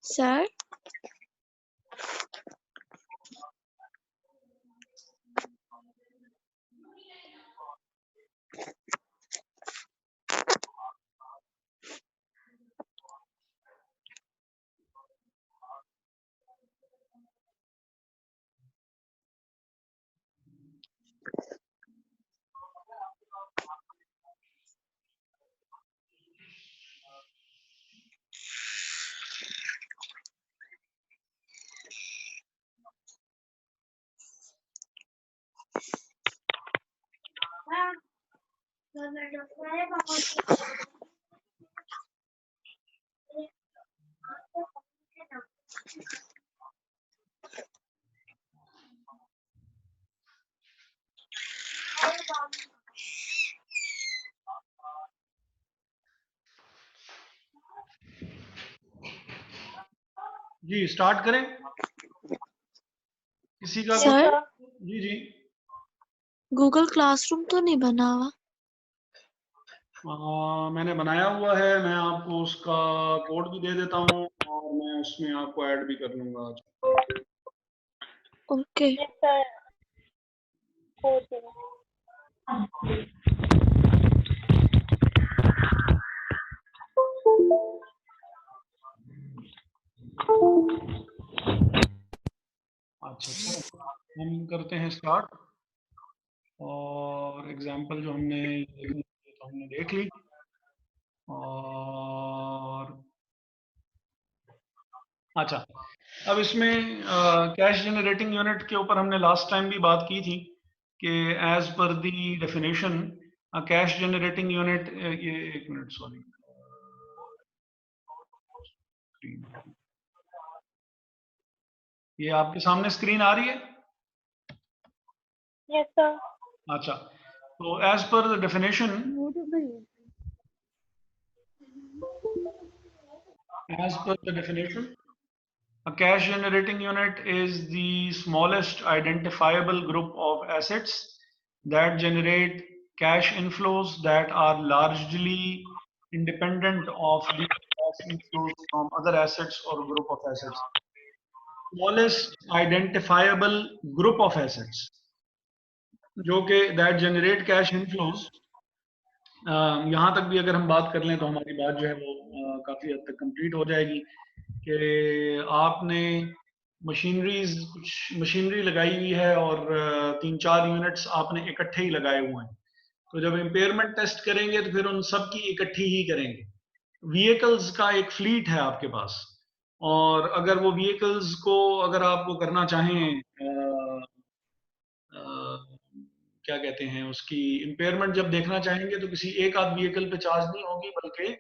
Sir? जी start करें। किसी का सर? जी जी गूगल क्लासरूम तो नहीं बना हुआ? मैंने बनाया हुआ है, मैं आपको उसका कोड भी दे देता हूँ और मैं उसमें आपको ऐड भी कर लूंगा आज। ओके। अच्छा हम करते हैं स्टार्ट। और एग्जांपल जो हमने देखनी थी तो हमने देख ली। और अच्छा, अब इसमें कैश जनरेटिंग यूनिट के ऊपर हमने लास्ट टाइम भी बात की थी कि as per the definition cash generating unit, ये एक मिनट सॉरी, ये आपके सामने स्क्रीन आ रही है? Yes sir. अच्छा, तो as per the definition, as per the definition, a cash generating unit is the smallest identifiable group of assets that generate cash inflows that are largely independent of the cash inflows from other assets or group of assets. Smallest identifiable group of assets जो कि that generate cash inflows, यहाँ तक भी अगर हम बात कर लें तो हमारी बात जो है वो काफ़ी हद तक कंप्लीट हो जाएगी कि आपने कुछ मशीनरी लगाई हुई है और 3-4 यूनिट्स आपने इकट्ठे ही लगाए हुए हैं। तो जब इम्पेयरमेंट टेस्ट करेंगे तो फिर उन सब की इकट्ठी ही करेंगे। व्हीकल्स का एक फ्लीट है आपके पास, और अगर वो व्हीकल्स को अगर आपको करना चाहें क्या कहते हैं उसकी इम्पेयरमेंट जब देखना चाहेंगे तो किसी एक आध व्हीकल पे चार्ज नहीं होगी, बल्कि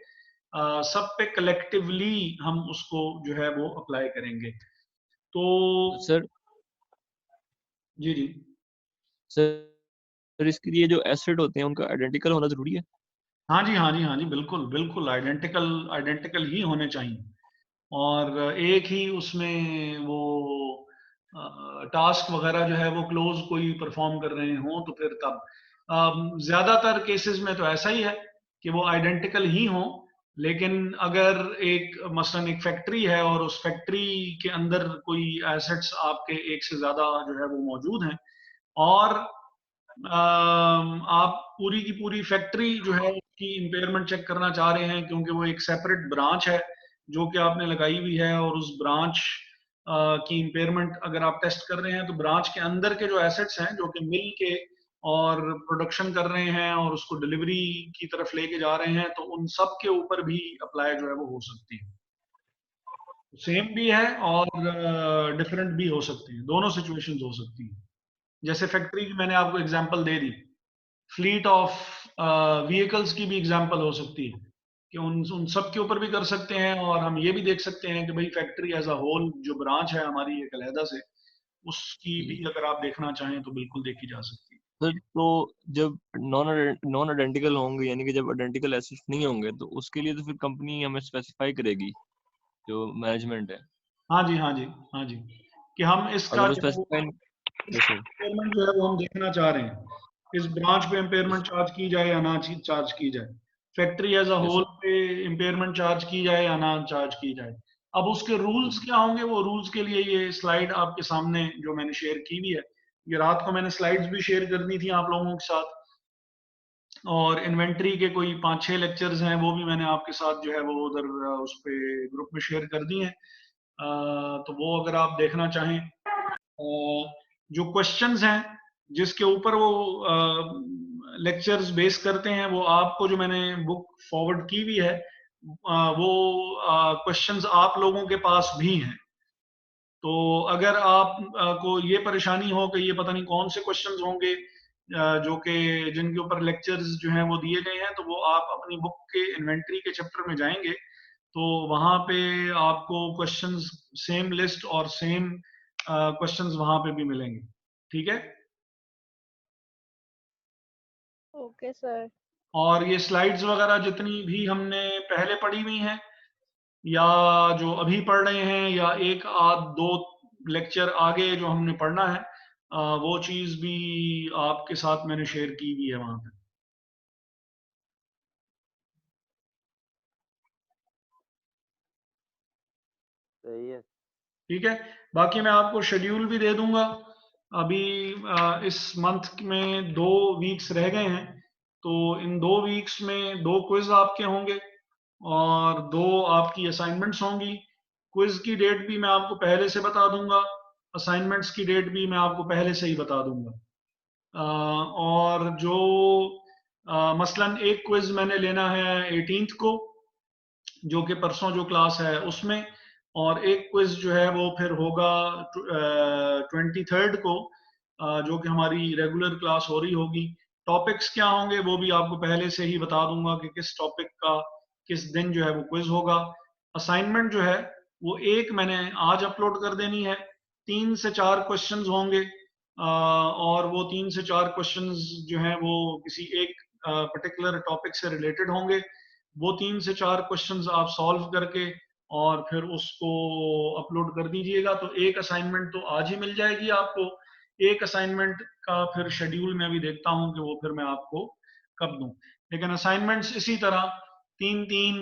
सब पे कलेक्टिवली हम उसको जो है वो अप्लाई करेंगे। तो सर जी जी सर इसके लिए जो एसेट होते हैं उनका आइडेंटिकल होना जरूरी है? हाँ जी, हाँ जी, हाँ जी, बिल्कुल बिल्कुल आइडेंटिकल आइडेंटिकल ही होने चाहिए। और एक ही उसमें वो टास्क वगैरह जो है वो क्लोज कोई परफॉर्म कर रहे हों तो फिर तब ज्यादातर केसेस में तो ऐसा ही है कि वो आइडेंटिकल ही हों। लेकिन अगर एक मसलन एक फैक्ट्री है और उस फैक्ट्री के अंदर कोई एसेट्स आपके एक से ज्यादा जो है वो मौजूद हैं, और आप पूरी की पूरी फैक्ट्री जो है उसकी इम्पेयरमेंट चेक करना चाह रहे हैं, क्योंकि वो एक सेपरेट ब्रांच है जो कि आपने लगाई हुई है, और उस ब्रांच की इम्पेयरमेंट अगर आप टेस्ट कर रहे हैं तो ब्रांच के अंदर के जो एसेट्स हैं जो कि मिल के और प्रोडक्शन कर रहे हैं और उसको डिलीवरी की तरफ लेके जा रहे हैं, तो उन सब के ऊपर भी अप्लाई जो है वो हो सकती है। सेम भी है और डिफरेंट भी हो सकती है, दोनों सिचुएशंस हो सकती हैं। जैसे फैक्ट्री की मैंने आपको example they the, fleet of vehicles की भी एग्जांपल हो सकती है कि उन सब के ऊपर भी कर सकते हैं। और हम ये भी देख सकते हैं कि भाई फैक्ट्री एज अ होल जो ब्रांच है हमारी एक अलहदा से, उसकी भी अगर आप देखना चाहें तो बिल्कुल देखी जा सकती है। सर तो जब नॉन नॉन आइडेंटिकल होंगे, यानी कि जब आइडेंटिकल एसेट्स नहीं होंगे, तो उसके लिए तो फिर कंपनी हमें स्पेसिफाई करेगी, जो मैनेजमेंट है। हाँ जी, हाँ जी, हाँ जी, कि हम इसका अगर वो जो है वो स्पेसिफाई, यस सर। इम्पेयरमेंट जो है वो हम देखना चाह रहे हैं, इस ब्रांच पे इम्पेयरमेंट चार्ज की जाए या ना चार्ज की जाए, factory as a yes whole sir. पे इम्पेयरमेंट चार्ज की जाए या ना चार्ज की जाए। अब उसके रूल्स क्या होंगे, वो रूल्स के लिए ये स्लाइड आपके सामने जो मैंने शेयर की हुई है, ये रात को मैंने स्लाइड्स भी शेयर करनी थी आप लोगों के साथ, और इन्वेंट्री के कोई 5-6 लेक्चर्स हैं वो भी मैंने आपके साथ जो है वो उधर उस पे ग्रुप में शेयर कर दिए हैं। तो वो अगर आप देखना चाहें, जो क्वेश्चंस हैं जिसके ऊपर वो लेक्चर्स बेस करते हैं, वो आपको जो मैंने बुक फॉरवर्ड की हुई है, वो क्वेश्चंस आप लोगों के पास भी हैं। तो अगर आप को ये परेशानी हो कि ये पता नहीं कौन से क्वेश्चंस होंगे जो कि जिनके ऊपर लेक्चर्स जो हैं वो दिए गए हैं, तो वो आप अपनी बुक के इन्वेंट्री के चैप्टर में जाएंगे तो वहां पे आपको क्वेश्चंस सेम लिस्ट और सेम क्वेश्चंस वहां पे भी मिलेंगे। ठीक है। Okay sir. और ये स्लाइड्स वगैरह जितनी भी हमने पहले पढ़ी हुई हैं या जो अभी पढ़ रहे हैं या एक आध दो लेक्चर आगे जो हमने पढ़ना है, वो चीज भी आपके साथ मैंने शेयर की हुई है वहां पे। सही है। ठीक है। बाकी मैं आपको शेड्यूल भी दे दूंगा। अभी इस मंथ में 2 वीक्स रह गए हैं, तो इन 2 वीक्स में 2 क्विज आपके होंगे और 2 आपकी असाइनमेंट्स होंगी। क्विज की डेट भी मैं आपको पहले से बता दूंगा, असाइनमेंट्स की डेट भी मैं आपको पहले से ही बता दूंगा। और जो मसलन एक क्विज मैंने लेना है 18th को, जो कि परसों जो क्लास है उसमें, और एक क्विज जो है वो फिर होगा 23rd को, जो कि हमारी रेगुलर क्लास हो रही होगी। टॉपिक्स क्या होंगे वो भी आपको पहले से ही बता दूंगा कि किस टॉपिक का किस दिन जो है वो क्विज होगा। असाइनमेंट जो है वो एक मैंने आज अपलोड कर देनी है, 3 से 4 क्वेश्चंस होंगे, और वो 3 से 4 क्वेश्चंस जो हैं वो किसी एक पर्टिकुलर टॉपिक से रिलेटेड होंगे। वो 3 से 4 क्वेश्चंस आप सॉल्व करके और फिर उसको अपलोड कर दीजिएगा, तो एक असाइनमेंट तो आज ही मिल जाएगी आपको। एक असाइनमेंट का फिर शेड्यूल मैं भी देखता हूँ कि वो फिर मैं आपको कब दूं। लेकिन असाइनमेंट्स इसी तरह 3-3,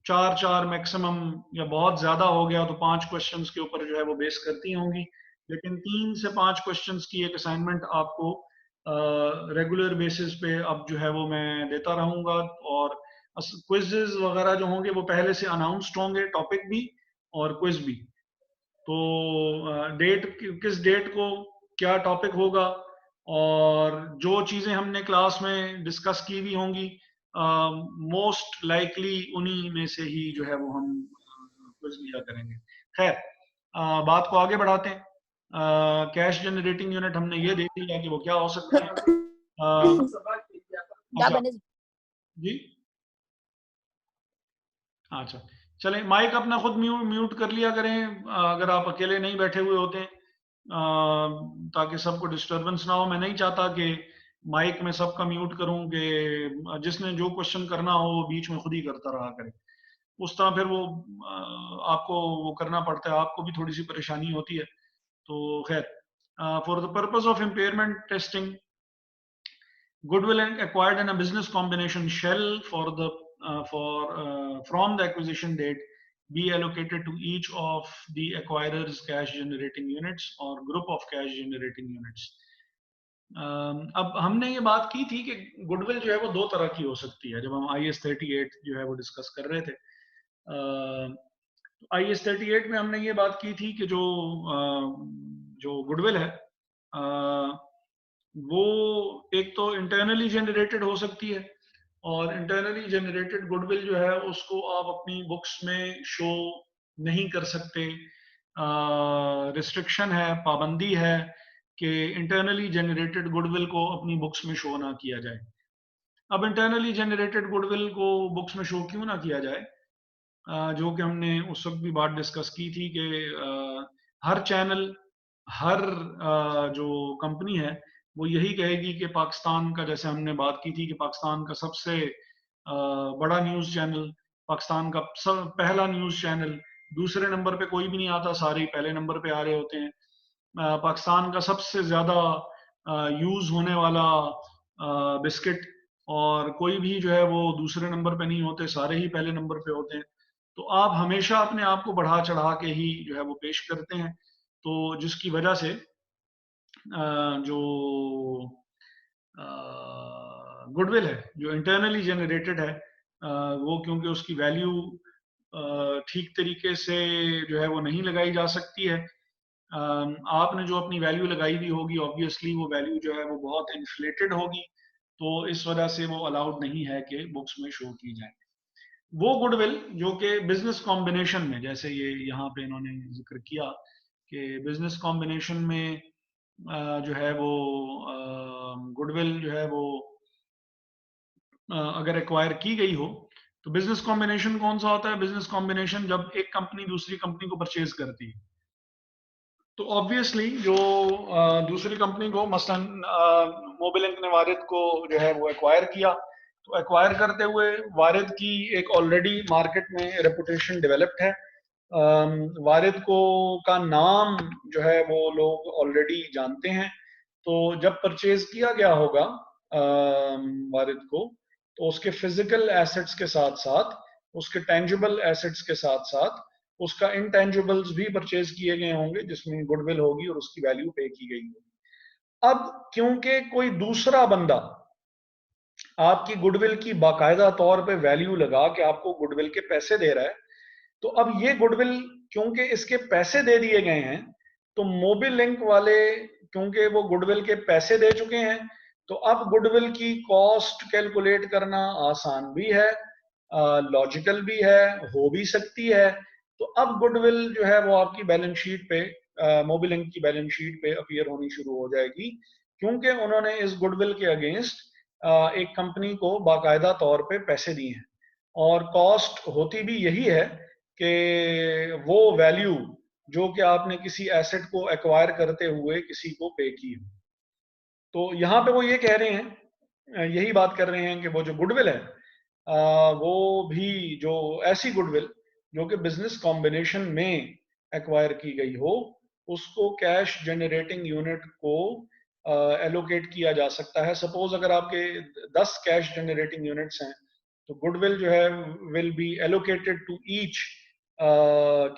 4-4 मैक्सिमम, या बहुत ज्यादा हो गया तो 5 क्वेश्चंस के ऊपर जो है वो बेस करती होंगी। लेकिन 3 से 5 क्वेश्चंस की एक असाइनमेंट आपको रेगुलर बेसिस पे अब जो है वो मैं देता रहूंगा। और क्विजेज वगैरह जो होंगे वो पहले से अनाउंस्ड होंगे, टॉपिक भी और क्विज भी। तो डेट किस डेट को क्या टॉपिक होगा और जो चीजें हमने क्लास में डिस्कस की भी होंगी, मोस्ट लाइकली उन्हीं में से ही जो है वो हम क्विज लिया करेंगे। खैर, बात को आगे बढ़ाते हैं। कैश जनरेटिंग यूनिट हमने ये देख लिया कि वो क्या हो सकते हैं। अच्छा जी, अच्छा, चलें, माइक अपना खुद म्यूट कर लिया करें अगर आप अकेले नहीं बैठे हुए होते हैं, ताकि सबको डिस्टरबेंस ना हो। मैं नहीं चाहता कि माइक में सबका म्यूट करूं कि जिसने जो क्वेश्चन करना हो वो बीच में खुद ही करता रहा करे, उस तरह फिर वो आपको वो करना पड़ता है, आपको भी थोड़ी सी परेशानी होती है। तो खैर, for the purpose of impairment testing, goodwill acquired in a business combination shall from the acquisition date be allocated to each of the acquirer's cash generating units or group of cash generating units. अब हमने ये बात की थी कि goodwill जो है वो दो तरह की हो सकती है, जब हम IS 38 जो है वो डिस्कस कर रहे थे। IS 38 में हमने ये बात की थी कि जो गुडविल है वो एक तो इंटरनली जनरेटेड हो सकती है, और इंटरनली जनरेटेड गुडविल जो है उसको आप अपनी बुक्स में शो नहीं कर सकते। रिस्ट्रिक्शन है, पाबंदी है कि इंटरनली जनरेटेड गुडविल को अपनी बुक्स में शो ना किया जाए। अब इंटरनली जनरेटेड गुडविल को बुक्स में शो क्यों ना किया जाए, जो कि हमने उस वक्त भी बात डिस्कस की थी कि हर चैनल, हर जो कंपनी है वो यही कहेगी कि पाकिस्तान का, जैसे हमने बात की थी कि पाकिस्तान का सबसे बड़ा न्यूज़ चैनल, पाकिस्तान का पहला न्यूज़ चैनल, दूसरे नंबर पे कोई भी नहीं आता, सारे ही पहले नंबर पे आ रहे होते हैं। पाकिस्तान का सबसे ज़्यादा यूज़ होने वाला बिस्किट, और कोई भी जो है वो दूसरे नंबर पे नहीं होते, सारे ही पहले नंबर पे होते हैं। तो आप हमेशा अपने आप को बढ़ा चढ़ा के ही जो है वो पेश करते हैं, तो जिसकी वजह से जो गुडविल है जो इंटरनली जनरेटेड है, वो क्योंकि उसकी वैल्यू ठीक तरीके से जो है वो नहीं लगाई जा सकती है। आपने जो अपनी वैल्यू लगाई हुई होगी, ऑब्वियसली वो वैल्यू जो है वो बहुत इन्फ्लेटेड होगी, तो इस वजह से वो अलाउड नहीं है कि बुक्स में शो की जाए। वो गुडविल जो कि बिजनेस कॉम्बिनेशन में, जैसे ये यहाँ पे इन्होंने जिक्र किया कि बिजनेस कॉम्बिनेशन में जो है वो गुडविल जो है वो अगर एक्वायर की गई हो, तो बिजनेस कॉम्बिनेशन कौन सा होता है? बिजनेस कॉम्बिनेशन जब एक कंपनी दूसरी कंपनी को परचेज करती है, तो ऑब्वियसली जो दूसरी कंपनी को, मसलन मोबिलिंक ने वारिद को जो है वो एक्वायर किया, तो एक्वायर करते हुए वारिद की एक ऑलरेडी मार्केट में रेपुटेशन डेवलप्ड है, वारिद को का नाम जो है वो लोग ऑलरेडी जानते हैं, तो जब परचेज किया गया होगा वारिद को, तो उसके फिजिकल एसेट्स के साथ साथ, उसके टेंजिबल एसेट्स के साथ साथ उसका इंटेंजिबल्स भी परचेज किए गए होंगे, जिसमें गुडविल होगी और उसकी वैल्यू पे की गई होगी। अब क्योंकि कोई दूसरा बंदा आपकी गुडविल की बाकायदा तौर पे वैल्यू लगा के आपको गुडविल के पैसे दे रहा है, तो अब ये गुडविल क्योंकि इसके पैसे दे दिए गए हैं, तो मोबिलिंक वाले क्योंकि वो गुडविल के पैसे दे चुके हैं, तो अब गुडविल की कॉस्ट कैलकुलेट करना आसान भी है, लॉजिकल भी है, हो भी सकती है। तो अब गुडविल जो है वो आपकी बैलेंस शीट पे, मोबिलिंक की बैलेंस शीट पे अपीयर होनी शुरू हो जाएगी, क्योंकि उन्होंने इस गुडविल के अगेंस्ट एक कंपनी को बाकायदा तौर पे पैसे दिए हैं, और कॉस्ट होती भी यही है कि वो वैल्यू जो कि आपने किसी एसेट को एक्वायर करते हुए किसी को पे की हो। तो यहाँ पे वो ये कह रहे हैं, यही बात कर रहे हैं कि वो जो गुडविल है, वो भी जो ऐसी गुडविल जो कि बिजनेस कॉम्बिनेशन में एक्वायर की गई हो, उसको कैश जनरेटिंग यूनिट को एलोकेट किया जा सकता है। सपोज अगर आपके 10 कैश जनरेटिंग यूनिट्स हैं, तो गुडविल जो है will be allocated to each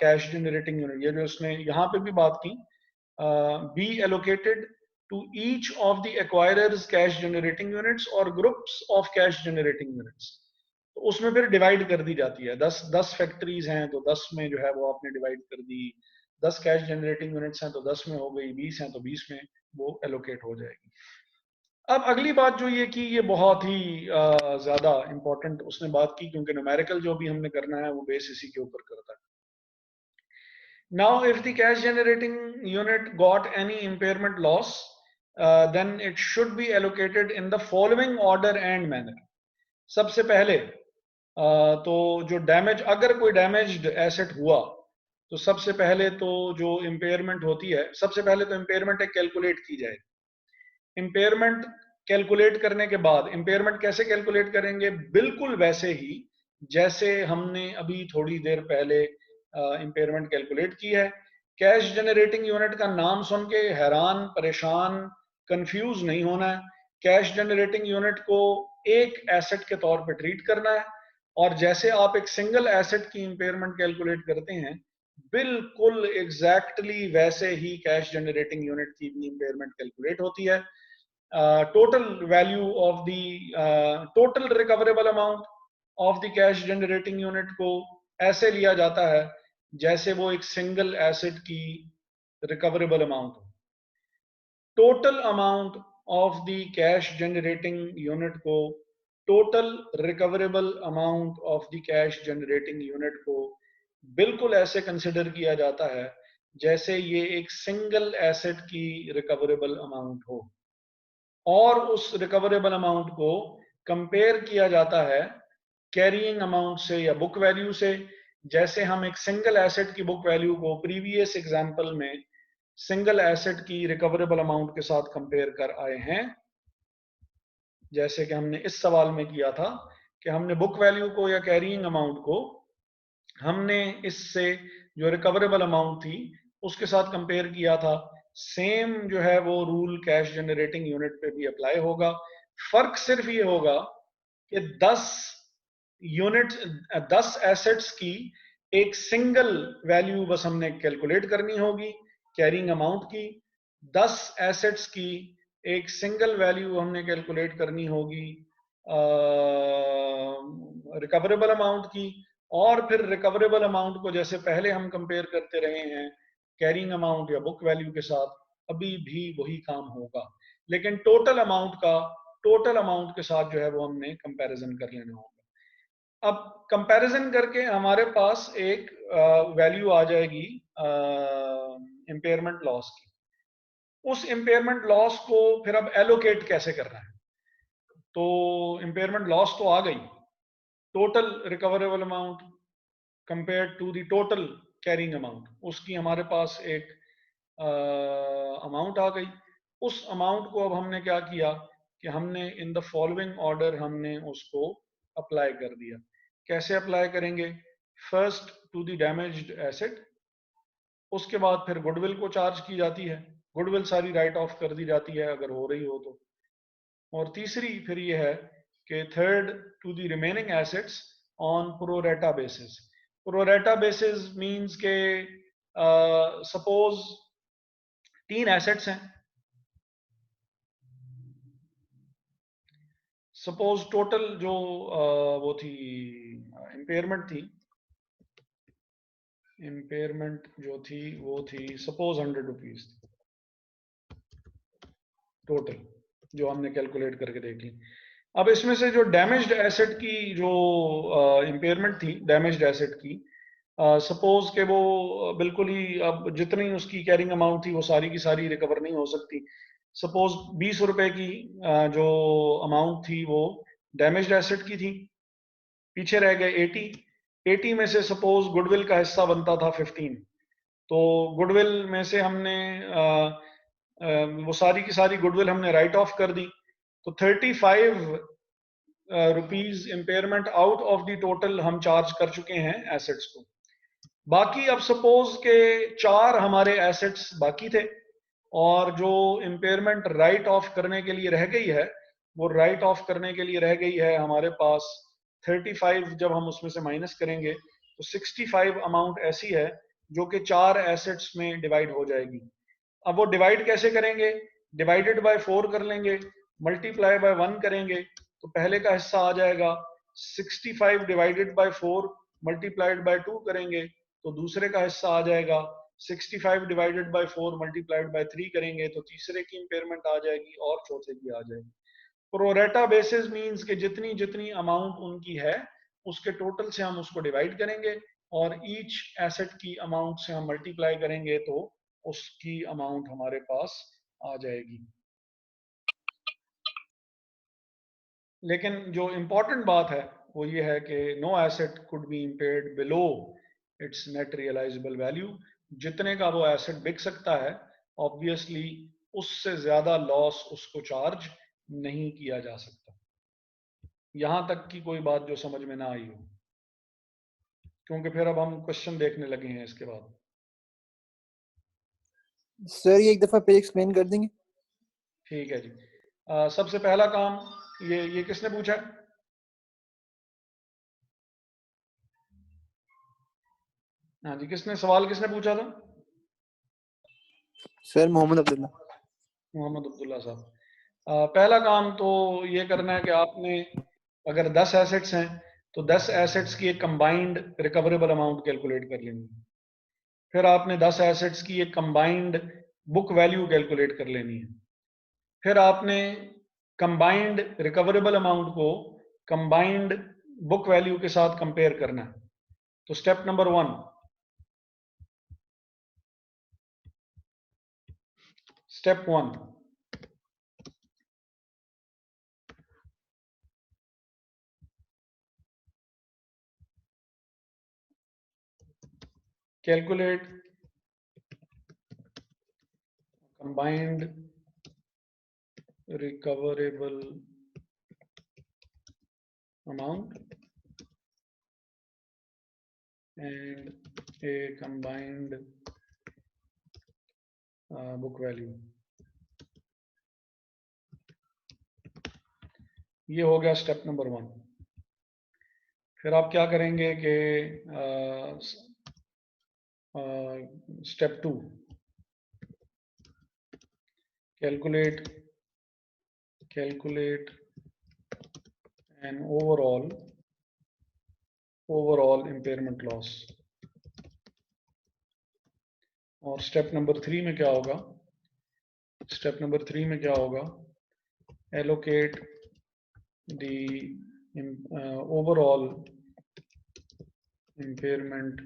cash generating unit. ये जो उसने यहाँ पे भी बात की, be allocated to each of the acquirers cash generating units or groups of cash generating units। तो उसमें फिर डिवाइड कर दी जाती है, 10 फैक्ट्रीज हैं तो 10 में जो है वो आपने डिवाइड कर दी, 10 कैश जनरेटिंग यूनिट्स हैं तो 10 में हो गई, 20 हैं तो 20 में वो एलोकेट हो जाएगी। अब अगली बात जो ये की, ये बहुत ही ज्यादा इंपॉर्टेंट उसने बात की, क्योंकि न्यूमेरिकल जो भी हमने करना है वो बेस इसी के ऊपर करता है। Now if the cash generating unit got any impairment loss, then it should be allocated in the following order and manner। सबसे पहले तो जो डैमेज, अगर कोई डैमेज्ड एसेट हुआ, तो सबसे पहले तो जो इम्पेयरमेंट होती है, सबसे पहले तो इम्पेयरमेंट कैलकुलेट की जाए। इम्पेयरमेंट कैलकुलेट करने के बाद इम्पेयरमेंट कैसे कैलकुलेट करेंगे? बिल्कुल वैसे ही जैसे हमने अभी थोड़ी देर पहले इम्पेयरमेंट कैलकुलेट की है। कैश जनरेटिंग यूनिट का नाम सुन के हैरान, परेशान, कंफ्यूज नहीं होना है। कैश जनरेटिंग यूनिट को एक एसेट के तौर पे ट्रीट करना है, और जैसे आप एक सिंगल एसेट की इम्पेयरमेंट कैलकुलेट करते हैं, बिल्कुल एग्जैक्टली वैसे ही कैश जनरेटिंग यूनिट की भी इम्पेयरमेंट कैलकुलेट होती है। Total value of the total recoverable amount of the cash generating unit को ऐसे लिया जाता है जैसे वो एक सिंगल एसेट की रिकवरेबल अमाउंट हो। Total amount of the cash generating unit को total recoverable amount of the cash generating unit को बिल्कुल ऐसे कंसिडर किया जाता है जैसे ये एक सिंगल एसेट की रिकवरेबल अमाउंट हो, और उस रिकवरेबल अमाउंट को कंपेयर किया जाता है कैरिंग अमाउंट से या बुक वैल्यू से। जैसे हम एक सिंगल एसेट की बुक वैल्यू को प्रीवियस एग्जांपल में सिंगल एसेट की रिकवरेबल अमाउंट के साथ कंपेयर कर आए हैं, जैसे कि हमने इस सवाल में किया था कि हमने बुक वैल्यू को या कैरिंग अमाउंट को हमने इससे जो रिकवरेबल अमाउंट थी उसके साथ कंपेयर किया था। सेम जो है वो रूल कैश जनरेटिंग यूनिट पे भी अप्लाई होगा। फर्क सिर्फ ये होगा कि 10 एसेट्स की एक सिंगल वैल्यू बस हमने कैलकुलेट करनी होगी कैरिंग अमाउंट की, 10 एसेट्स की एक सिंगल वैल्यू हमने कैलकुलेट करनी होगी रिकवरेबल अमाउंट की, और फिर रिकवरेबल अमाउंट को जैसे पहले हम कंपेयर करते रहे हैं कैरिंग अमाउंट या बुक वैल्यू के साथ, अभी भी वही काम होगा, लेकिन टोटल अमाउंट के साथ जो है वो हमने कंपैरिजन कर लेना होगा। अब कंपैरिजन करके हमारे पास एक वैल्यू आ जाएगी इम्पेयरमेंट लॉस की। उस इम्पेयरमेंट लॉस को फिर अब एलोकेट कैसे करना है? तो इम्पेयरमेंट लॉस तो आ गई, total recoverable amount compare to the total carrying amount, उसकी हमारे पास एक अमाउंट आ गई। उस अमाउंट को अब हमने क्या किया कि हमने इन द फॉलोइंग ऑर्डर हमने उसको अप्लाई कर दिया। कैसे अप्लाई करेंगे? First to the damaged asset, उसके बाद फिर गुडविल को चार्ज की जाती है, गुडविल सारी राइट ऑफ कर दी जाती है अगर हो रही हो तो, और तीसरी फिर ये है कि third to the remaining assets on pro rata basis. Pro rata basis means के सपोज 3 एसेट्स हैं, सपोज टोटल जो वो थी इम्पेयरमेंट जो थी वो थी सपोज 100 रुपीज टोटल, जो हमने कैलकुलेट करके देख ली। अब इसमें से जो डैमेज्ड एसेट की जो इम्पेयरमेंट थी डैमेज्ड एसेट की, सपोज के वो बिल्कुल ही अब जितनी उसकी कैरिंग अमाउंट थी वो सारी की सारी रिकवर नहीं हो सकती। सपोज 20 रुपए की जो अमाउंट थी वो डैमेज्ड एसेट की थी, पीछे रह गए 80 में से सपोज गुडविल का हिस्सा बनता था 15, तो गुडविल में से हमने वो सारी की सारी गुडविल हमने राइट ऑफ कर दी, तो 35 rupees impairment out of the total हम चार्ज कर चुके हैं एसेट्स को। बाकी अब सपोज के 4 हमारे एसेट्स बाकी थे, और जो इम्पेयरमेंट राइट ऑफ करने के लिए रह गई है वो राइट ऑफ करने के लिए रह गई है हमारे पास 35। जब हम उसमें से माइनस करेंगे तो 65 अमाउंट ऐसी है जो कि 4 एसेट्स में डिवाइड हो जाएगी। अब वो डिवाइड कैसे करेंगे? डिवाइडेड बाय 4 कर लेंगे, मल्टीप्लाई बाय 1 करेंगे, तो पहले का हिस्सा आ जाएगा 65 डिवाइडेड बाय 4 मल्टीप्लाइड बाय 2 करेंगे तो दूसरे का हिस्सा आ जाएगा 65 डिवाइडेड बाय 4 मल्टीप्लाइड बाय 3 करेंगे तो तीसरे की इम्पेयरमेंट आ जाएगी और चौथे की आ जाएगी। प्रोरेटा बेसिस मींस कि जितनी जितनी अमाउंट उनकी है उसके टोटल से हम उसको डिवाइड करेंगे और ईच एसेट की अमाउंट से हम मल्टीप्लाई करेंगे तो उसकी अमाउंट हमारे पास आ जाएगी। लेकिन जो इंपॉर्टेंट बात है वो ये है कि no asset could be impaired below its net realisable value. जितने का वो एसेट बिक सकता है ऑब्वियसली उससे ज्यादा लॉस उसको चार्ज नहीं किया जा सकता। यहां तक की कोई बात जो समझ में ना आई हो, क्योंकि फिर अब हम क्वेश्चन देखने लगे हैं इसके बाद। सर ये एक दफा पेज एक्सप्लेन कर देंगे? ठीक है जी। सबसे पहला काम, ये किसने पूछा है? हाँ जी, सवाल किसने पूछा था? सर मोहम्मद अब्दुल्ला। मोहम्मद अब्दुल्ला साहब। पहला काम तो ये करना है कि आपने, अगर 10 एसेट्स हैं तो 10 एसेट्स की एक कंबाइंड रिकवरेबल अमाउंट कैलकुलेट कर लेनी है। फिर आपने 10 एसेट्स की एक कंबाइंड बुक वैल्यू कैलकुलेट कर लेनी है। फिर आपने कंबाइंड रिकवरेबल अमाउंट को कंबाइंड बुक वैल्यू के साथ कंपेयर करना है। तो step number 1, step 1, calculate combined recoverable amount and a combined book value। ये हो गया स्टेप नंबर 1। फिर आप क्या करेंगे कि step 2, calculate an overall impairment loss। और स्टेप नंबर 3 में क्या होगा? स्टेप नंबर 3 में क्या होगा? allocate the overall impairment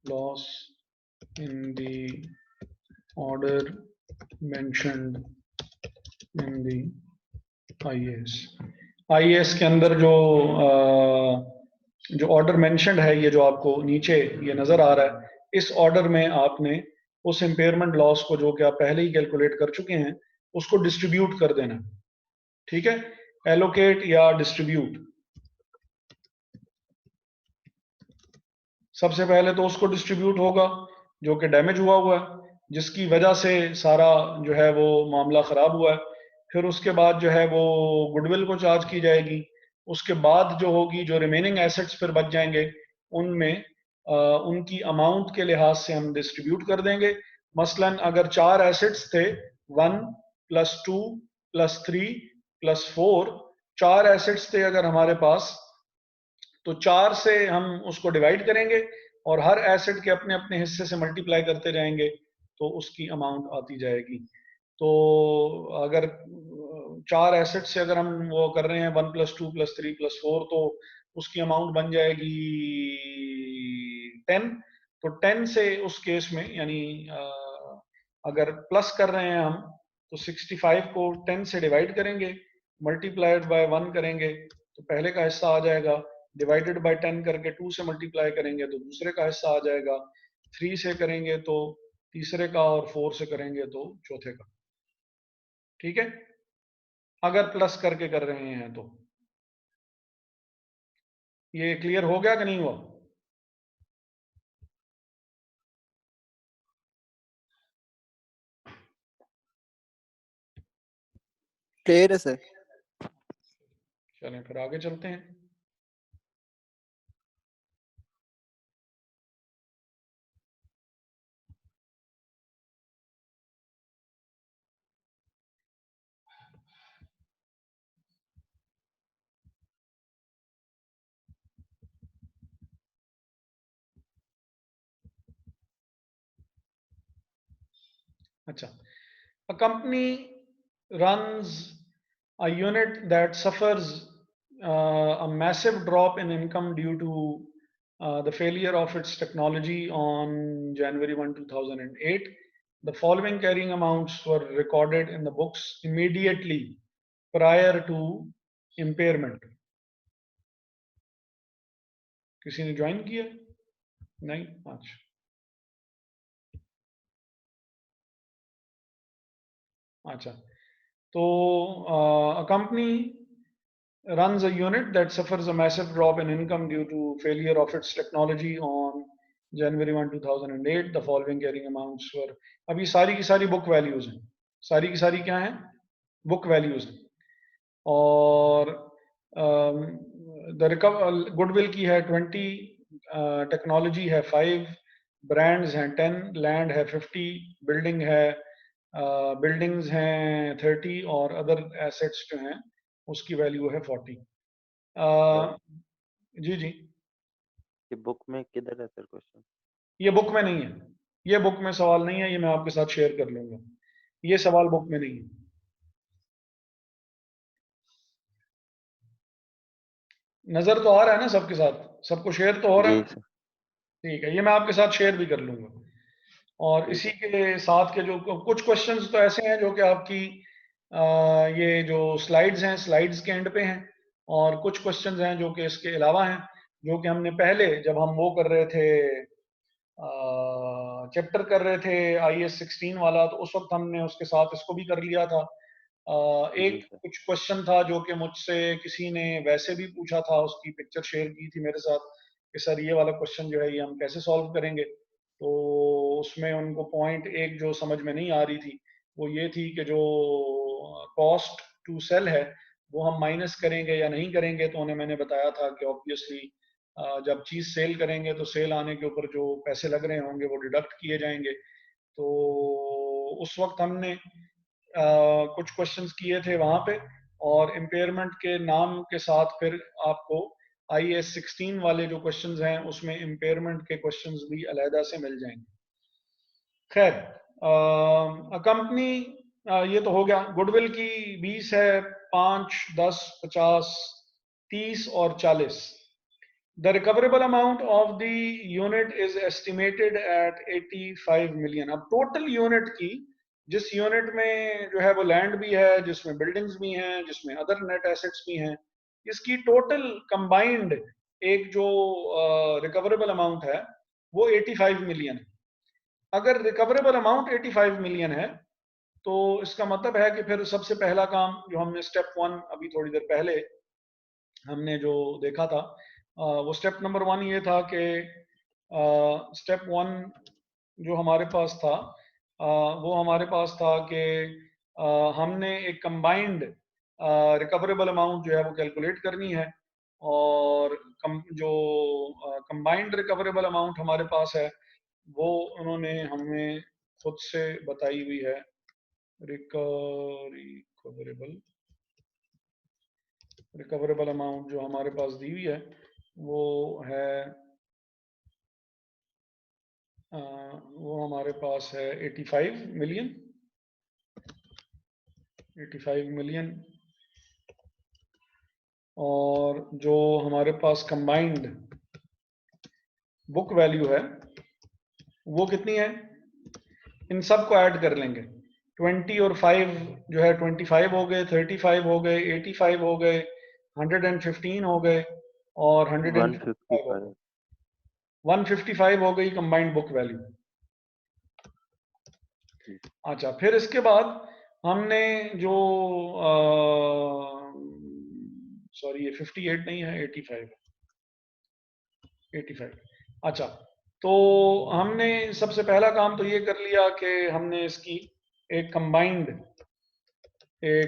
loss in the order mentioned in the IAS। IAS के अंदर जो ऑर्डर मेंशन्ड है, ये जो आपको नीचे ये नजर आ रहा है, इस ऑर्डर में आपने उस इम्पेयरमेंट लॉस को, जो कि आप पहले ही कैलकुलेट कर चुके हैं, उसको डिस्ट्रीब्यूट कर देना। ठीक है, एलोकेट या डिस्ट्रीब्यूट। सबसे पहले तो उसको डिस्ट्रीब्यूट होगा जो कि डैमेज हुआ है, जिसकी वजह से सारा जो है वो मामला खराब हुआ है। फिर उसके बाद जो है वो गुडविल को चार्ज की जाएगी। उसके बाद जो होगी, जो रिमेनिंग एसेट्स फिर बच जाएंगे, उनमें उनकी अमाउंट के लिहाज से हम डिस्ट्रीब्यूट कर देंगे। मसलन अगर 4 एसेट्स थे, 1 + 2 + 3 + 4, 4 एसेट्स थे अगर हमारे पास, तो 4 से हम उसको डिवाइड करेंगे और हर एसेट के अपने अपने हिस्से से मल्टीप्लाई करते जाएंगे, तो उसकी अमाउंट आती जाएगी। तो अगर 4 एसेट से अगर हम वो कर रहे हैं 1 + 2 + 3 + 4, तो उसकी अमाउंट बन जाएगी 10। तो 10 से उस केस में, यानी अगर प्लस कर रहे हैं हम, तो 65 को 10 से डिवाइड करेंगे, मल्टीप्लाइड बाय 1 करेंगे तो पहले का हिस्सा आ जाएगा, डिवाइडेड बाय 10 करके 2 से मल्टीप्लाई करेंगे तो दूसरे का हिस्सा आ जाएगा, 3 से करेंगे तो तीसरे का, और 4 से करेंगे तो चौथे का। ठीक है, अगर प्लस करके कर रहे हैं तो। ये क्लियर हो गया कि नहीं हुआ? क्लियर है सर। चलें फिर आगे चलते हैं। अच्छा, a company runs a unit that suffers a massive drop in income due to the failure of its technology on January 1, 2008. The following carrying amounts were recorded in the books immediately prior to impairment. किसी ने join किया? नहीं? अच्छा, अच्छा, तो a company runs a unit that suffers a massive drop in income due to failure of its technology on January 1, 2008. The following carrying amounts were, अभी सारी की सारी बुक वैल्यूज हैं, सारी की सारी क्या हैं, बुक वैल्यूज हैं। और गुडविल की है 20, टेक्नोलॉजी है 5, ब्रांड्स हैं 10, लैंड है 50, बिल्डिंग है बिल्डिंग्स हैं 30 और अदर एसेट्स जो हैं उसकी वैल्यू है 40। जी जी, ये बुक में किधर है सर क्वेश्चन? ये बुक में नहीं है, ये बुक में सवाल नहीं है, ये मैं आपके साथ शेयर कर लूंगा, ये सवाल बुक में नहीं है। नजर तो आ रहा है ना सबके साथ, सबको शेयर तो हो रहा है? जी सर। ठीक है, ये मैं आपके साथ शेयर भी कर लूंगा। और इसी के साथ के जो कुछ क्वेश्चंस तो ऐसे हैं जो कि आपकी ये जो स्लाइड्स हैं, स्लाइड्स के एंड पे हैं, और कुछ क्वेश्चंस हैं जो कि इसके अलावा हैं, जो कि हमने पहले जब हम वो कर रहे थे, चैप्टर कर रहे थे IAS 16 वाला, तो उस वक्त हमने उसके साथ इसको भी कर लिया था। एक कुछ क्वेश्चन था जो कि मुझसे किसी ने वैसे भी पूछा था, उसकी पिक्चर शेयर की थी मेरे साथ कि सर ये वाला क्वेश्चन जो है ये हम कैसे सॉल्व करेंगे। तो उसमें उनको पॉइंट एक जो समझ में नहीं आ रही थी वो ये थी कि जो कॉस्ट टू सेल है वो हम माइनस करेंगे या नहीं करेंगे। तो उन्हें मैंने बताया था कि ऑब्वियसली जब चीज सेल करेंगे तो सेल आने के ऊपर जो पैसे लग रहे होंगे वो डिडक्ट किए जाएंगे। तो उस वक्त हमने कुछ क्वेश्चंस किए थे वहां पे, और इम्पेयरमेंट के नाम के साथ फिर आपको IAS 16 वाले जो क्वेश्चंस हैं उसमें इम्पेयरमेंट के क्वेश्चंस भी अलहदा से मिल जाएंगे। खैर, कंपनी ये तो हो गया। गुडविल की 20 है, 5, 10, 50, 30 और 40। The recoverable amount of the unit is estimated at 85 million। अब टोटल यूनिट की, जिस यूनिट में जो है वो लैंड भी है, जिसमें बिल्डिंग्स भी हैं, जिसमें अदर नेट एसेट्स भी हैं, इसकी टोटल कंबाइंड एक जो रिकवरेबल अमाउंट है वो 85 मिलियन है। अगर रिकवरेबल अमाउंट 85 मिलियन है तो इसका मतलब है कि फिर सबसे पहला काम जो हमने स्टेप 1 अभी थोड़ी देर पहले हमने जो देखा था, वो स्टेप नंबर 1 ये था कि स्टेप 1 जो हमारे पास था वो हमारे पास था कि हमने एक कंबाइंड रिकवरेबल अमाउंट जो है वो कैलकुलेट करनी है। और जो कंबाइंड रिकवरेबल अमाउंट हमारे पास है वो उन्होंने हमें खुद से बताई हुई है। रिकवरेबल अमाउंट जो हमारे पास दी हुई है वो है वो हमारे पास है 85 मिलियन। 85 मिलियन। और जो हमारे पास कंबाइंड बुक वैल्यू है वो कितनी है, इन सब को ऐड कर लेंगे। 20 और 5 जो है 25 हो गए, 35 हो गए, 85 हो गए, 115 हो गए और 155 हो गई कंबाइंड बुक वैल्यू। अच्छा, फिर इसके बाद हमने जो सॉरी ये 58 नहीं है, 85। अच्छा, तो हमने सबसे पहला काम तो ये कर लिया कि हमने इसकी एक कंबाइंड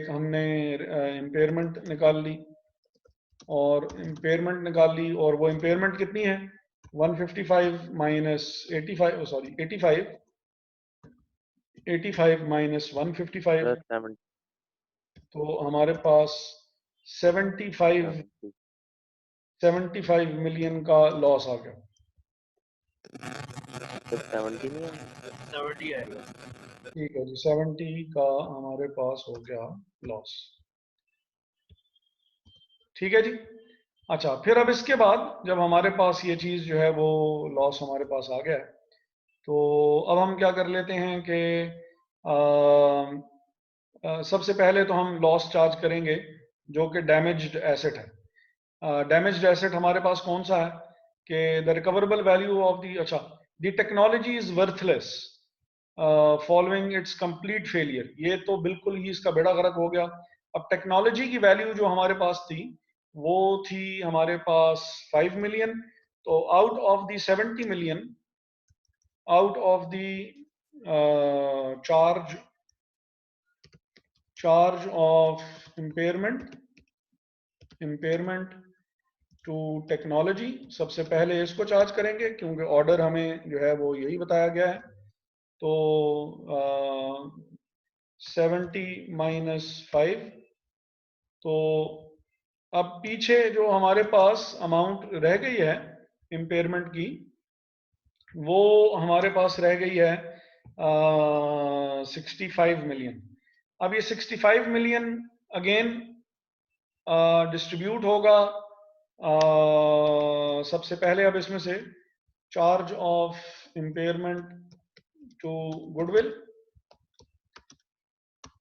हमने इम्पेयरमेंट निकाल ली, और इम्पेयरमेंट निकाल ली, और वो इम्पेयरमेंट कितनी है 155 माइनस 85, सॉरी 85 माइनस 155, तो हमारे पास 75 मिलियन का लॉस आ गया। 70 नहीं है? 70 आएगा। ठीक है जी, 70 का हमारे पास हो गया लॉस। ठीक है जी। अच्छा, फिर अब इसके बाद जब हमारे पास ये चीज जो है वो लॉस हमारे पास आ गया है, तो अब हम क्या कर लेते हैं कि सबसे पहले तो हम लॉस चार्ज करेंगे जो कि डैमेज्ड एसेट है। डैमेज्ड एसेट हमारे पास कौन सा है कि the recoverable value of the, अच्छा, the technology is worthless. Following its complete failure. ये तो बिल्कुल ही इसका बेड़ा गर्क हो गया। अब टेक्नोलॉजी की वैल्यू जो हमारे पास थी वो थी हमारे पास 5 मिलियन। तो out of the 70 million, out of the charge of impairment to technology, सबसे पहले इसको चार्ज करेंगे क्योंकि ऑर्डर हमें जो है वो यही बताया गया है। तो 70 माइनस 5, तो अब पीछे जो हमारे पास अमाउंट रह गई है इम्पेयरमेंट की, वो हमारे पास रह गई है 65 मिलियन। अब ये 65 मिलियन अगेन डिस्ट्रीब्यूट होगा। सबसे पहले अब इसमें से charge of impairment to goodwill,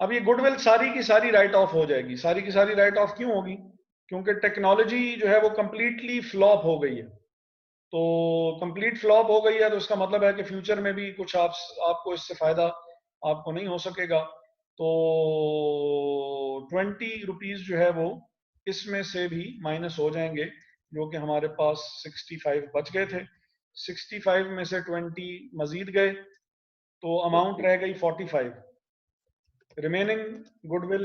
अब ये गुडविल सारी की सारी राइट ऑफ हो जाएगी। सारी की सारी राइट ऑफ क्यों होगी? क्योंकि टेक्नोलॉजी जो है वो कंप्लीटली फ्लॉप हो गई है। तो कंप्लीट फ्लॉप हो गई है तो इसका मतलब है कि फ्यूचर में भी कुछ आपको इससे फायदा आपको नहीं हो सकेगा। तो 20 रुपीज जो है वो इसमें से भी माइनस हो जाएंगे, जो कि हमारे पास 65 बच गए थे। 65 में से 20 मजीद गए तो अमाउंट रह गई 45। Remaining goodwill,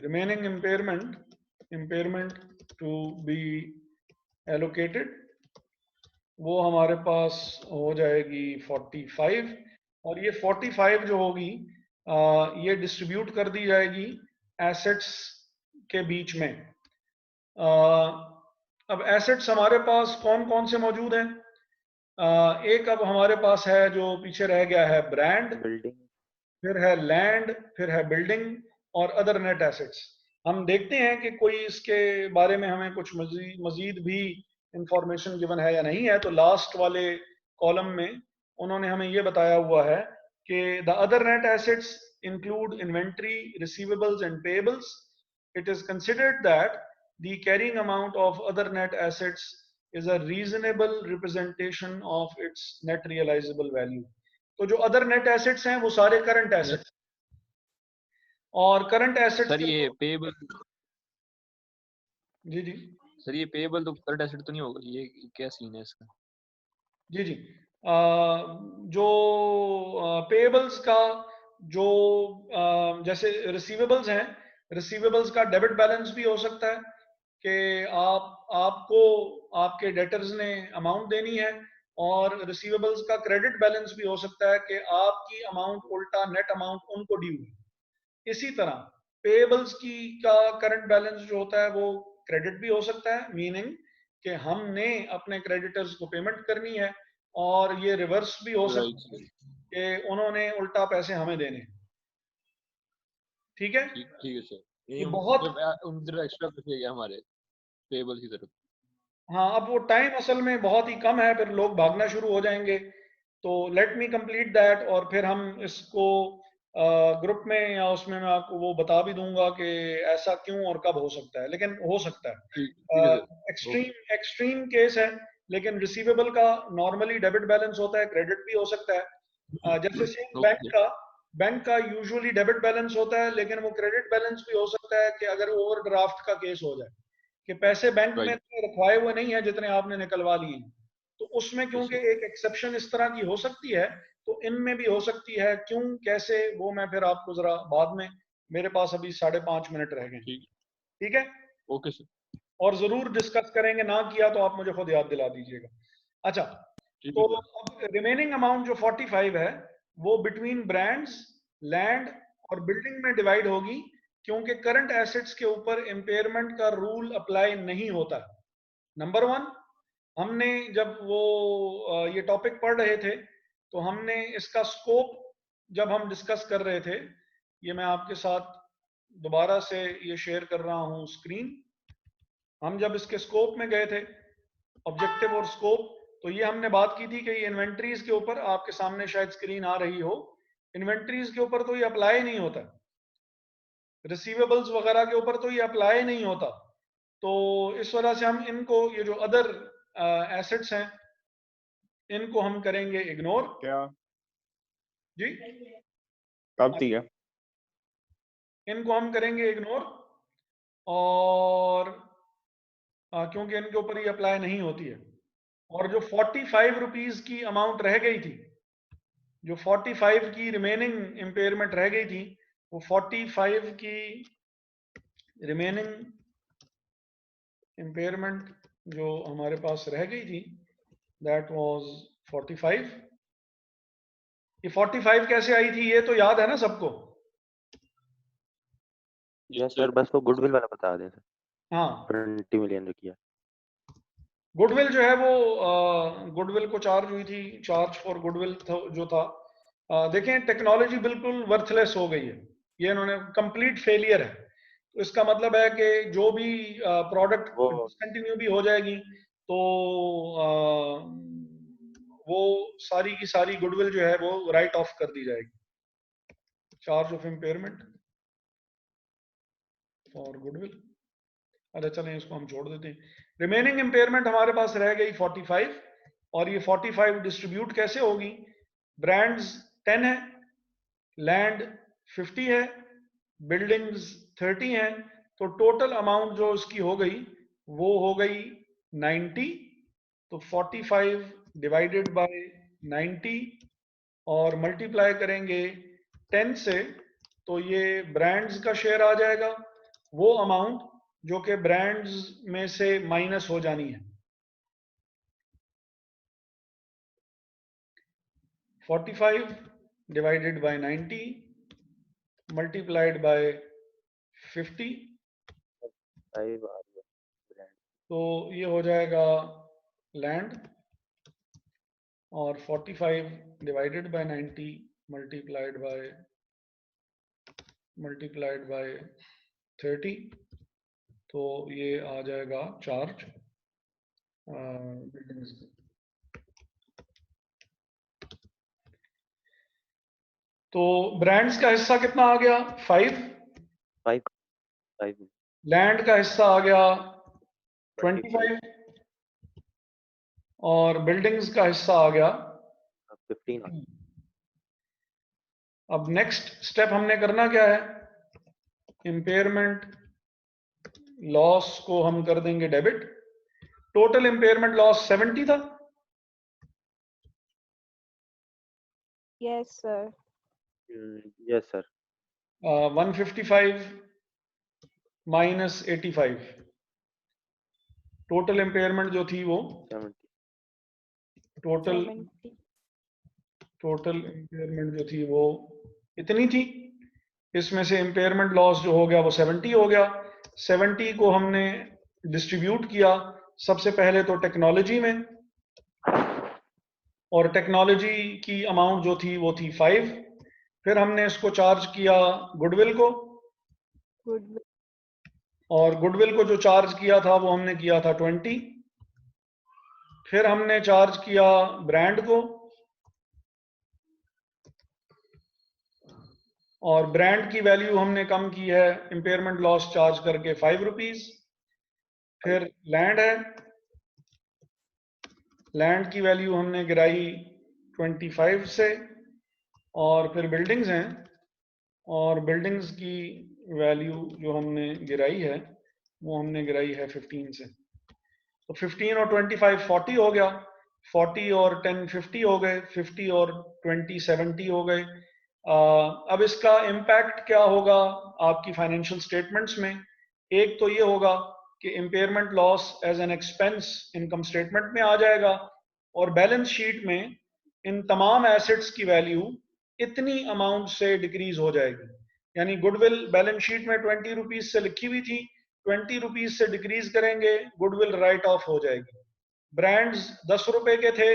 remaining impairment to be allocated, वो हमारे पास हो जाएगी 45। और ये 45 जो होगी ये डिस्ट्रीब्यूट कर दी जाएगी एसेट्स के बीच में। अब एसेट्स हमारे पास कौन कौन से मौजूद हैं? एक अब हमारे पास है जो पीछे रह गया है ब्रांड, बिल्डिंग, फिर है लैंड, फिर है बिल्डिंग और अदर नेट एसेट्स। हम देखते हैं कि कोई इसके बारे में हमें कुछ मजीद भी इंफॉर्मेशन गिवन है या नहीं है। तो लास्ट वाले कॉलम में उन्होंने हमें ये बताया हुआ है कि the other net assets include inventory, receivables and payables. It is considered that the carrying amount of other net assets is a reasonable representation of its net realisable value. तो जो अदर नेट एसेट्स हैं वो सारे current assets, और current assets sir ये payable, जी जी sir ये पेएबल तो करंट एसेट तो नहीं होगा, ये क्या सीन है इसका? जी जी जो पेएबल्स का जो जैसे रिसीवेबल्स हैं, रिसीवेबल्स का डेबिट बैलेंस भी हो सकता है कि आपको आपके डेटर्स ने अमाउंट देनी है, और रिसीवेबल्स का क्रेडिट बैलेंस भी हो सकता है कि आपकी अमाउंट उल्टा नेट अमाउंट उनको ड्यू है। इसी तरह पेएबल्स की का करंट बैलेंस जो होता है वो क्रेडिट भी हो सकता है, मीनिंग कि हमने अपने क्रेडिटर्स को पेमेंट करनी है, और ये रिवर्स भी हो सकता है कि उन्होंने उल्टा पैसे हमें देने। ठीक है, ठीक है सर, ये बहुत, उधर एक्स्ट्रा पैसे गया हमारे पेएबल की तरफ। हाँ अब वो टाइम असल में बहुत ही कम है, फिर लोग भागना शुरू हो जाएंगे। तो लेट मी कंप्लीट दैट, और फिर हम इसको ग्रुप में या उसमें मैं आपको वो बता भी दूंगा कि ऐसा क्यों और कब हो सकता है। लेकिन हो सकता है, एक्सट्रीम केस है। लेकिन रिसीवेबल का नॉर्मली डेबिट बैलेंस होता है, क्रेडिट भी हो सकता है। जैसे सेम बैंक का यूजुअली डेबिट बैलेंस होता है, लेकिन वो क्रेडिट बैलेंस भी हो सकता है कि अगर ओवरड्राफ्ट का केस हो जाए कि पैसे बैंक में रखवाए हुए नहीं है जितने आपने निकलवा लिए हैं, तो उसमें क्योंकि एक एक्सेप्शन इस तरह की हो सकती है, तो इनमें भी हो सकती है। क्यों कैसे वो मैं फिर आपको जरा बाद में, मेरे पास अभी 5.5 मिनट रह गए। ठीक है, ओके सर, और जरूर डिस्कस करेंगे, ना किया तो आप मुझे खुद याद दिला दीजिएगा। अच्छा, तो अब रिमेनिंग अमाउंट जो 45 है वो बिटवीन ब्रांड्स, लैंड और बिल्डिंग में डिवाइड होगी, क्योंकि करंट एसेट्स के ऊपर इम्पेयरमेंट का रूल अप्लाई नहीं होता। नंबर 1, हमने जब वो ये टॉपिक पढ़ रहे थे तो हमने इसका स्कोप जब हम डिस्कस कर रहे थे, ये मैं आपके साथ दोबारा से ये शेयर कर रहा हूं स्क्रीन। हम जब इसके स्कोप में गए थे, ऑब्जेक्टिव और स्कोप, तो ये हमने बात की थी कि ये इन्वेंट्रीज के ऊपर, आपके सामने शायद स्क्रीन आ रही हो, इन्वेंट्रीज के ऊपर तो ये अप्लाई नहीं होता, रिसीवेबल्स वगैरह के ऊपर तो ये अप्लाई नहीं होता। तो इस वजह से हम इनको, ये जो अदर एसेट्स हैं इनको हम करेंगे इग्नोर। क्या जी, कब थी है? इनको हम करेंगे इग्नोर, और क्योंकि इनके ऊपर ये अप्लाई नहीं होती है। और जो 45 रुपीज की अमाउंट रह गई थी, जो 45 की रिमेनिंग इम्पेयरमेंट रह गई थी, वो 45 की रिमेनिंग इम्पेयरमेंट जो हमारे पास रह गई थी, दैट वाज 45। ये 45 कैसे आई थी ये तो याद है ना सबको? यस सर, बस वो गुडविल वाला बता दें सर। हाँ, 20 मिलियन जो किया। गुडविल जो है वो गुडविल को चार्ज हुई थी, चार्ज फॉर गुडविल जो था। देखें, टेक्नोलॉजी बिल्कुल वर्थलेस हो गई है, ये इन्होंने कंप्लीट फेलियर है। तो इसका मतलब है कि जो भी प्रोडक्ट वो डिसकंटिन्यू भी हो जाएगी तो वो सारी की सारी गुडविल जो है वो राइट ऑफ कर दी जाएगी। Charge of impairment for goodwill, अच्छा चलें इसको हम छोड़ देते हैं। रिमेनिंग इम्पेयरमेंट हमारे पास रह गई 45, और ये 45 डिस्ट्रीब्यूट कैसे होगी? ब्रांड्स 10 है, लैंड 50 है, बिल्डिंग्स 30 है, तो टोटल अमाउंट जो उसकी हो गई वो हो गई 90। तो 45 डिवाइडेड बाय 90 और मल्टीप्लाई करेंगे 10 से, तो ये ब्रांड्स का शेयर आ जाएगा, वो अमाउंट जो कि ब्रांड्स में से माइनस हो जानी है। 45 डिवाइडेड बाय 90 मल्टीप्लाइड बाय 50, 5 आ गया ब्रांड। तो ये हो जाएगा लैंड, और 45 डिवाइडेड बाय 90 मल्टीप्लाइड बाय 30, तो ये आ जाएगा चार्ज बिल्डिंग्स। तो ब्रांड्स का हिस्सा कितना आ गया? 5। 5 लैंड का हिस्सा आ गया 25, और बिल्डिंग्स का हिस्सा आ गया 15। अब नेक्स्ट स्टेप हमने करना क्या है? इम्पेयरमेंट लॉस को हम कर देंगे डेबिट। टोटल इम्पेयरमेंट लॉस 70 था। Yes sir. Yes sir. 155 minus 85, total impairment जो थी वो 70। टोटल 70। इम्पेयरमेंट जो थी वो इतनी थी। इसमें से इम्पेयरमेंट लॉस जो हो गया वो 70 हो गया। 70 को हमने डिस्ट्रीब्यूट किया सबसे पहले तो टेक्नोलॉजी में, और टेक्नोलॉजी की अमाउंट जो थी वो थी 5। फिर हमने इसको चार्ज किया गुडविल को, गुडविल। और गुडविल को जो चार्ज किया था वो हमने किया था 20। फिर हमने चार्ज किया ब्रांड को, और ब्रांड की वैल्यू हमने कम की है इम्पेयरमेंट लॉस चार्ज करके 5 रुपीज। फिर लैंड है, लैंड की वैल्यू हमने गिराई 25 से, और फिर बिल्डिंग्स हैं, और बिल्डिंग्स की वैल्यू जो हमने गिराई है वो हमने गिराई है 15 से। तो 15 और 25 40 हो गया, 40 और 10 50 हो गए, 50 और 20 70 हो गए। अब इसका इम्पैक्ट क्या होगा आपकी फाइनेंशियल स्टेटमेंट्स में? एक तो ये होगा कि impairment loss as an expense income statement में आ जाएगा, और बैलेंस शीट में इन तमाम एसेट्स की वैल्यू इतनी अमाउंट से डिक्रीज हो जाएगी। यानी गुडविल बैलेंस शीट में 20 रुपीज से लिखी हुई थी, 20 रुपीज से डिक्रीज करेंगे, गुडविल राइट ऑफ हो जाएगी। ब्रांड्स 10 रुपए के थे,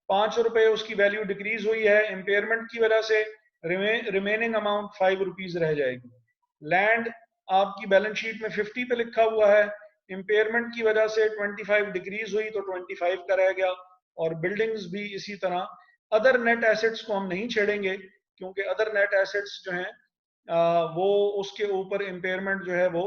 5 रुपए उसकी वैल्यू डिक्रीज हुई है इम्पेयरमेंट की वजह से, रिमेनिंग अमाउंट 5 रुपीज रह जाएगी। लैंड आपकी बैलेंस शीट में 50 पे लिखा हुआ है, इम्पेयरमेंट की वजह से 25 डिक्रीज हुई तो 25 का रह गया, और बिल्डिंग्स भी इसी तरह। अदर नेट एसेट्स को हम नहीं छेड़ेंगे क्योंकि अदर नेट एसेट्स जो हैं वो उसके ऊपर इम्पेयरमेंट जो है वो